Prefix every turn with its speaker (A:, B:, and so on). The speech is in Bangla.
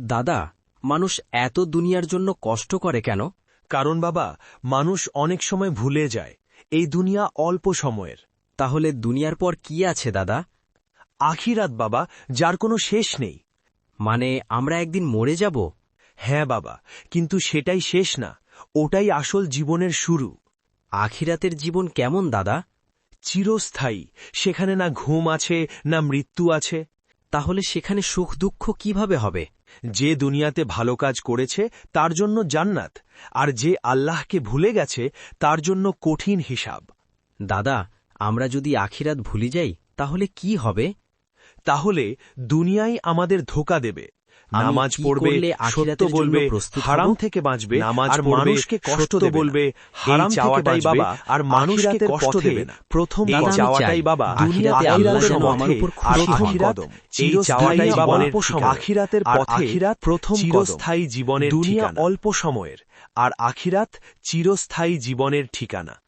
A: দাদা, মানুষ এত দুনিয়ার জন্য কষ্ট করে কেন?
B: কারণ বাবা, মানুষ অনেক সময় ভুলে যায় এই দুনিয়া অল্প সময়ের।
A: তাহলে দুনিয়ার পর কি আছে দাদা?
B: আখিরাত বাবা, যার কোনো শেষ নেই।
A: মানে আমরা একদিন মরে যাব?
B: হ্যাঁ বাবা, কিন্তু সেটাই শেষ না, ওটাই আসল জীবনের শুরু।
A: আখিরাতের জীবন কেমন দাদা?
B: চিরস্থায়ী, সেখানে না ঘুম আছে না মৃত্যু আছে।
A: তাহলে সেখানে সুখ দুঃখ কিভাবে হবে?
B: যে দুনিয়াতে ভালো কাজ করেছে তার জন্য জান্নাত, আর যে আল্লাহকে ভুলে গেছে তার জন্য কঠিন হিসাব।
A: দাদা, আমরা যদি আখিরাত ভুলে যাই তাহলে কি হবে?
B: তাহলে দুনিয়ায় আমাদের ধোঁকা দেবে।
A: আমি
B: নামাজ
A: কি
B: পড়বে,
A: করলে
B: সত্য
A: আখিরাতের জন্য
B: বলবে,
A: প্রস্তুত
B: হারাম
A: হব?
B: থেকে বাঁচবে,
A: নামাজ
B: আর
A: পড়বে,
B: মানুষকে কষ্ট
A: সত্য
B: দেবে
A: বলবে,
B: না। হারাম থেকে
A: চাওয়াটাই
B: বাঁচবে,
A: বাবা,
B: আর মানুষকে
A: আখিরাতের
B: কষ্ট
A: পথে
B: দেবে না। প্রথম
A: দাদা, আমি
B: চাওয়াটাই
A: চাই,
B: বাবা,
A: আখিরাতে
B: আখিরাতের
A: আল্লাহ যেন
B: পথে,
A: আমার উপর
B: আর
A: খুশি হন।
B: আখিরাত
A: এই
B: চিরস্থায়ী
A: চাওয়াটাই বাবা,
B: অল্প সময়। আখিরাতের
A: আর
B: পথে
A: আখিরাত
B: প্রথম চিরস্থায়ী জীবনের দুনিয়া
A: ঠিকানা।
B: অল্প সময়ের, আর আখিরাত চিরস্থায়ী জীবনের ঠিকানা।